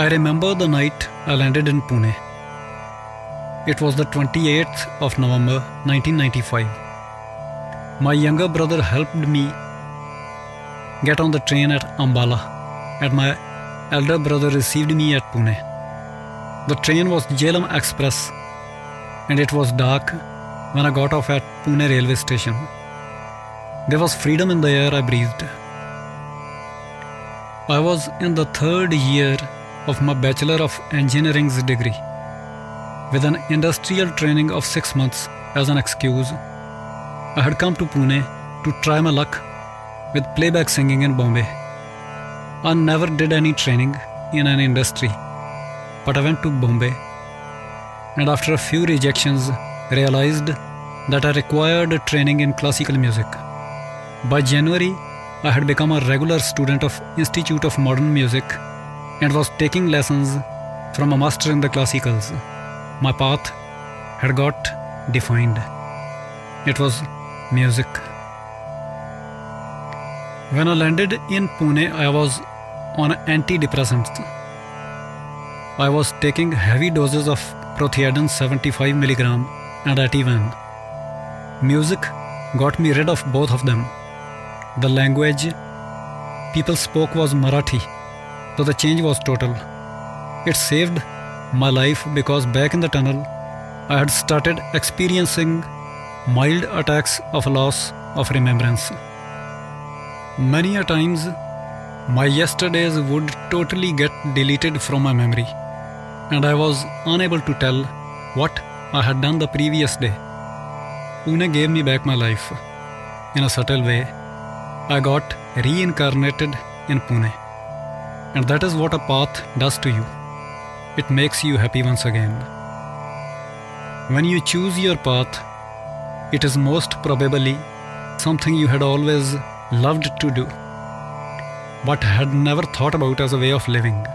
I remember the night I landed in Pune. It was the 28th of November 1995. My younger brother helped me get on the train at Ambala, and my elder brother received me at Pune. The train was Jhelum Express, and it was dark when I got off at Pune railway station. There was freedom in the air I breathed. I was in the third year of my Bachelor of Engineering's degree, with an industrial training of 6 months as an excuse. I had come to Pune to try my luck with playback singing in Bombay. I never did any training in an industry, but I went to Bombay, and after a few rejections realized that I required training in classical music. By January, I had become a regular student of Institute of Modern Music and was taking lessons from a master in the classicals. My path had got defined. It was music. When I landed in Pune, I was on antidepressants. I was taking heavy doses of Prothedon 75 mg and Ativan. Music got me rid of both of them. The language people spoke was Marathi, so the change was total. It saved my life because back in the tunnel, I had started experiencing mild attacks of loss of remembrance. Many a times, my yesterdays would totally get deleted from my memory, and I was unable to tell what I had done the previous day. Pune gave me back my life. In a subtle way, I got reincarnated in Pune. And that is what a path does to you. It makes you happy once again. When you choose your path, it is most probably something you had always loved to do, but had never thought about as a way of living.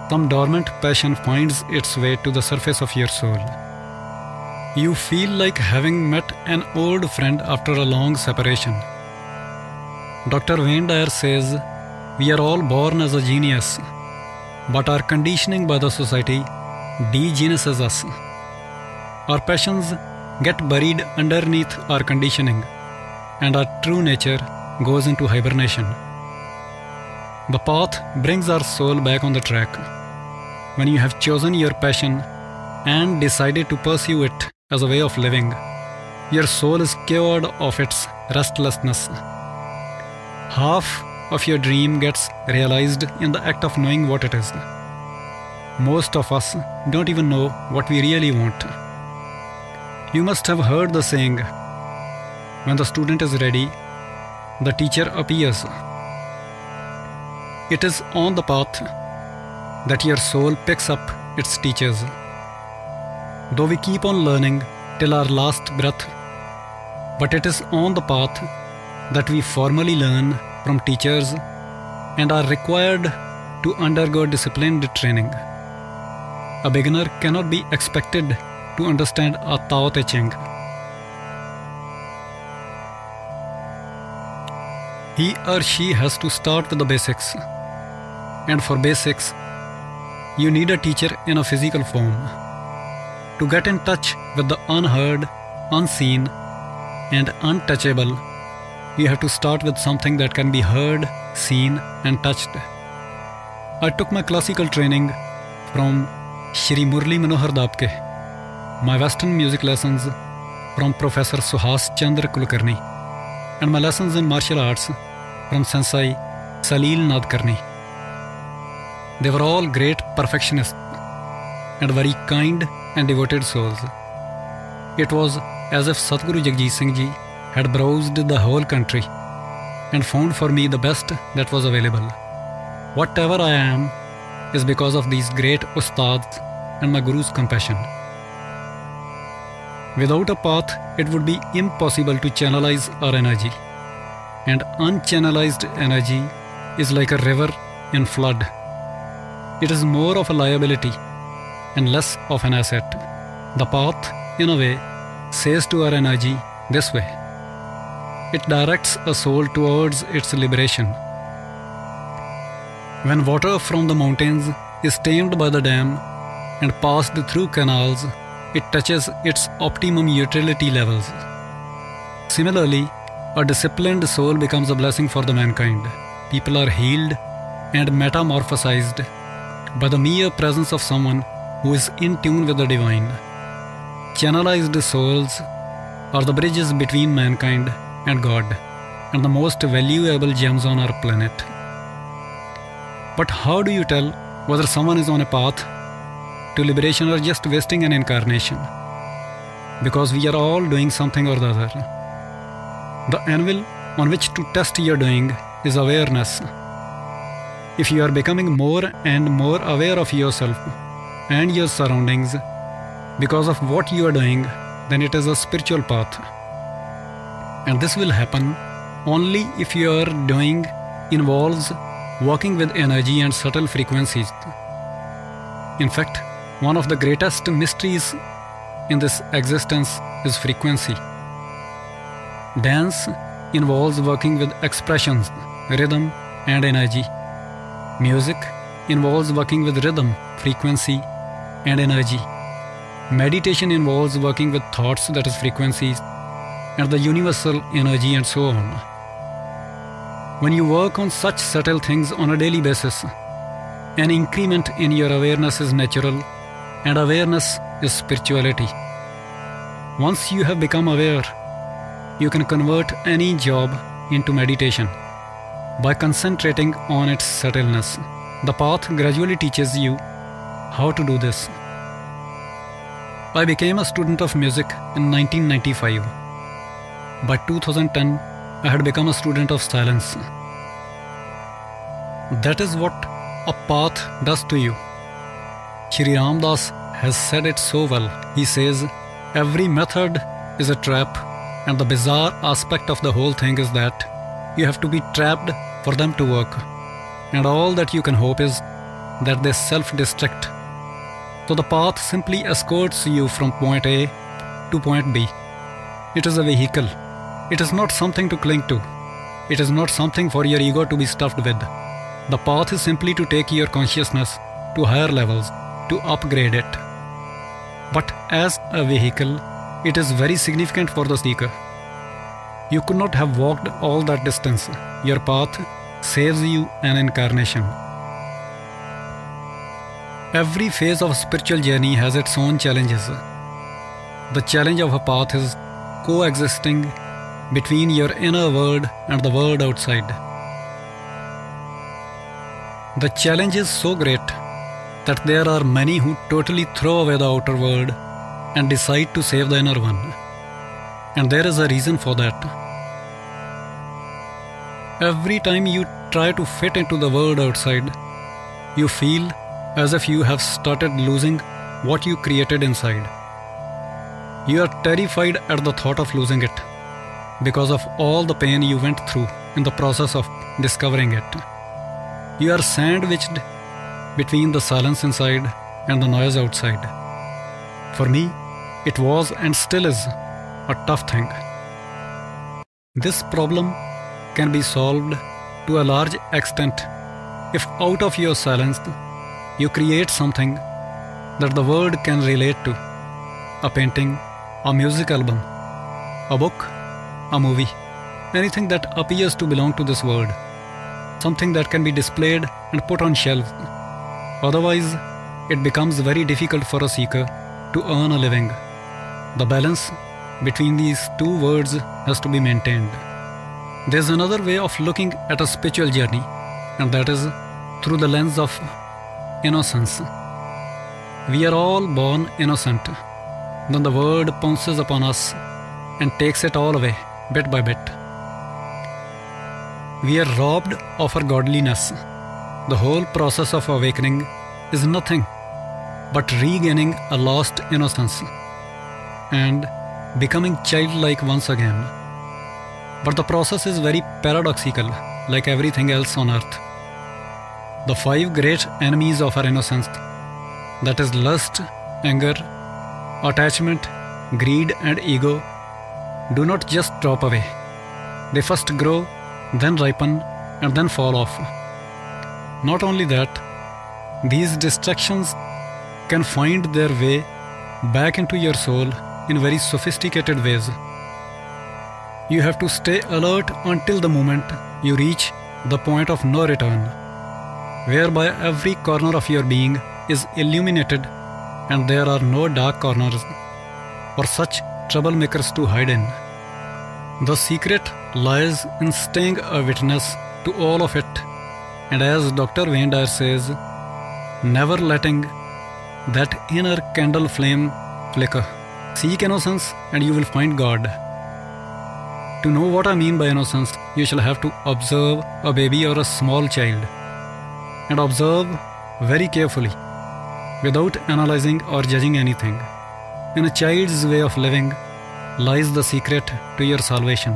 Some dormant passion finds its way to the surface of your soul. You feel like having met an old friend after a long separation. Dr. Wayne Dyer says, we are all born as a genius, but our conditioning by the society de-geniuses us. Our passions get buried underneath our conditioning, and our true nature goes into hibernation. The path brings our soul back on the track. When you have chosen your passion and decided to pursue it as a way of living, your soul is cured of its restlessness. Half of your dream gets realized in the act of knowing what it is. Most of us don't even know what we really want. You must have heard the saying, when the student is ready, the teacher appears. It is on the path that your soul picks up its teachers. Though we keep on learning till our last breath, but it is on the path that we formally learn from teachers and are required to undergo disciplined training. A beginner cannot be expected to understand a Tao Te Ching. He or she has to start with the basics, and for basics, you need a teacher in a physical form. To get in touch with the unheard, unseen, and untouchable, you have to start with something that can be heard, seen, and touched. I took my classical training from Shri Murli Manohar Dapke, my Western music lessons from Professor Suhas Chandra Kulkarni, and my lessons in martial arts from Sensei Salil Nadkarni. They were all great perfectionists and very kind and devoted souls. It was as if Satguru Jagjit Singh Ji had browsed the whole country and found for me the best that was available. Whatever I am is because of these great Ustads and my Guru's compassion. Without a path, it would be impossible to channelize our energy. And unchannelized energy is like a river in flood. It is more of a liability and less of an asset. The path, in a way, says to our energy this way. It directs a soul towards its liberation. When water from the mountains is tamed by the dam and passed through canals, it touches its optimum utility levels. Similarly, a disciplined soul becomes a blessing for the mankind. People are healed and metamorphosized by the mere presence of someone who is in tune with the divine. Channelized souls are the bridges between mankind and God, and the most valuable gems on our planet. But how do you tell whether someone is on a path to liberation or just wasting an incarnation? Because we are all doing something or the other. The anvil on which to test your doing is awareness. If you are becoming more and more aware of yourself and your surroundings because of what you are doing, then it is a spiritual path. And this will happen only if your doing involves working with energy and subtle frequencies. In fact, one of the greatest mysteries in this existence is frequency. Dance involves working with expressions, rhythm, and energy. Music involves working with rhythm, frequency, and energy. Meditation involves working with thoughts, that is frequencies, and the universal energy, and so on. When you work on such subtle things on a daily basis, an increment in your awareness is natural, and awareness is spirituality. Once you have become aware, you can convert any job into meditation by concentrating on its subtleness. The path gradually teaches you how to do this. I became a student of music in 1995. By 2010, I had become a student of silence. That is what a path does to you. Shri Ram Das has said it so well. He says, every method is a trap, and the bizarre aspect of the whole thing is that you have to be trapped for them to work. And all that you can hope is that they self-destruct. So the path simply escorts you from point A to point B. It is a vehicle. It is not something to cling to. It is not something for your ego to be stuffed with. The path is simply to take your consciousness to higher levels, to upgrade it. But as a vehicle, it is very significant for the seeker. You could not have walked all that distance. Your path saves you an incarnation. Every phase of a spiritual journey has its own challenges. The challenge of a path is coexisting between your inner world and the world outside. The challenge is so great that there are many who totally throw away the outer world and decide to save the inner one. And there is a reason for that. Every time you try to fit into the world outside, you feel as if you have started losing what you created inside. You are terrified at the thought of losing it because of all the pain you went through in the process of discovering it. You are sandwiched between the silence inside and the noise outside. For me, it was and still is a tough thing. This problem can be solved to a large extent if out of your silence you create something that the world can relate to. A painting, a music album, a book, a movie, anything that appears to belong to this world. Something that can be displayed and put on shelves. Otherwise, it becomes very difficult for a seeker to earn a living. The balance between these two words has to be maintained. There is another way of looking at a spiritual journey, and that is through the lens of innocence. We are all born innocent. Then the world pounces upon us and takes it all away, bit by bit. We are robbed of our godliness. The whole process of awakening is nothing but regaining a lost innocence and becoming childlike once again. But the process is very paradoxical, like everything else on earth. The 5 great enemies of our innocence, that is lust, anger, attachment, greed, and ego, do not just drop away. They first grow, then ripen, and then fall off. Not only that, These distractions can find their way back into your soul in very sophisticated ways. You have to stay alert until the moment you reach the point of no return, whereby every corner of your being is illuminated and there are no dark corners for such troublemakers to hide in. The secret lies in staying a witness to all of it, and as Dr. Wayne Dyer says, never letting that inner candle flame flicker. Seek innocence and you will find God. To know what I mean by innocence, you shall have to observe a baby or a small child, and observe very carefully, without analyzing or judging anything. In a child's way of living lies the secret to your salvation,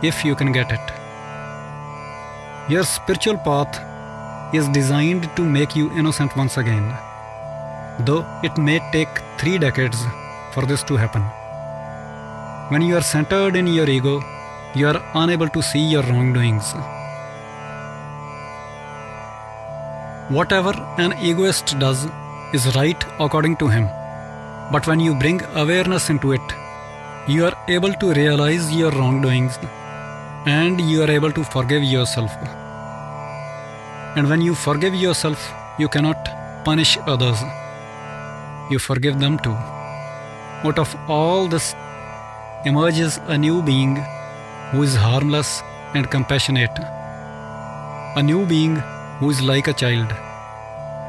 if you can get it. Your spiritual path is designed to make you innocent once again, though it may take 3 decades for this to happen. When you are centered in your ego, you are unable to see your wrongdoings. Whatever an egoist does is right according to him, but when you bring awareness into it, you are able to realize your wrongdoings and you are able to forgive yourself. And when you forgive yourself, you cannot punish others. You forgive them too. Out of all this emerges a new being who is harmless and compassionate. A new being who is like a child.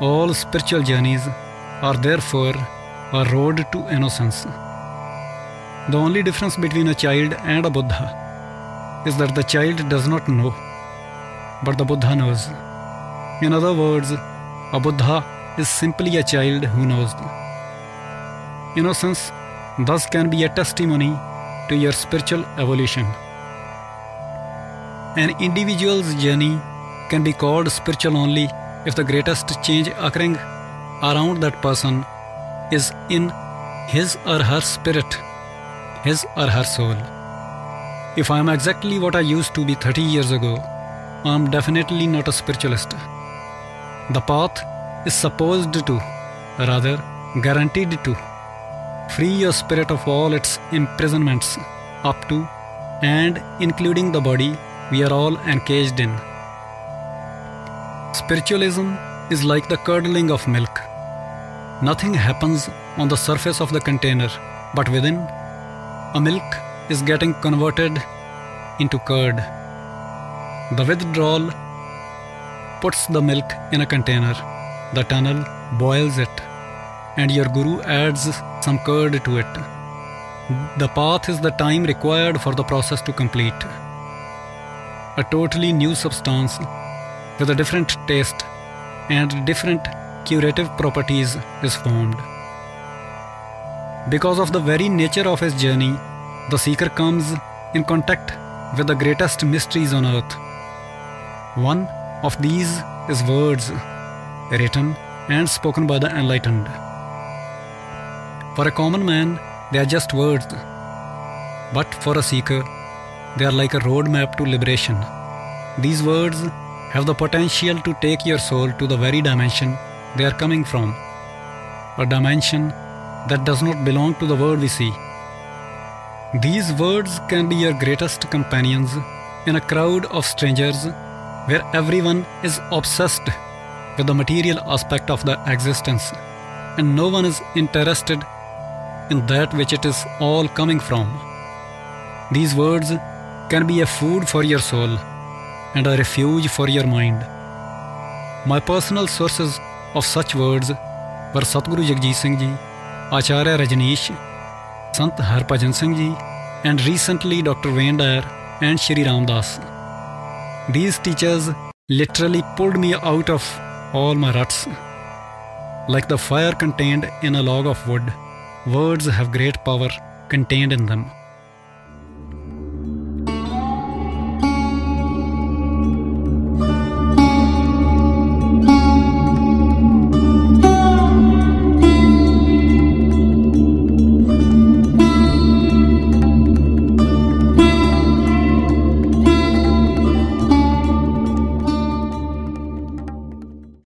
All spiritual journeys are therefore a road to innocence. The only difference between a child and a Buddha is that the child does not know, but the Buddha knows. In other words, a Buddha is simply a child who knows. Innocence thus can be a testimony to your spiritual evolution. An individual's journey can be called spiritual only if the greatest change occurring around that person is in his or her spirit, his or her soul. If I am exactly what I used to be 30 years ago, I am definitely not a spiritualist. The path is supposed to, rather guaranteed to, free your spirit of all its imprisonments up to and including the body we are all encaged in. Spiritualism is like the curdling of milk. Nothing happens on the surface of the container, but within, a milk is getting converted into curd. The withdrawal puts the milk in a container, the tunnel boils it, and your guru adds some curd to it. The path is the time required for the process to complete. A totally new substance with a different taste and different curative properties is formed. Because of the very nature of his journey, the seeker comes in contact with the greatest mysteries on earth. One of these is words, written and spoken by the enlightened. For a common man, they are just words, but for a seeker, they are like a roadmap to liberation. These words have the potential to take your soul to the very dimension they are coming from, a dimension that does not belong to the world we see. These words can be your greatest companions in a crowd of strangers where everyone is obsessed with the material aspect of the existence and no one is interested in that which it is all coming from. These words can be a food for your soul and a refuge for your mind. My personal sources of such words were Satguru Jagjit Singh Ji, Acharya Rajneesh, Sant Harbhajan Singh Ji, and recently Dr. Wayne Dyer and Shri Ram Das. These teachers literally pulled me out of all my ruts. Like the fire contained in a log of wood, words have great power contained in them.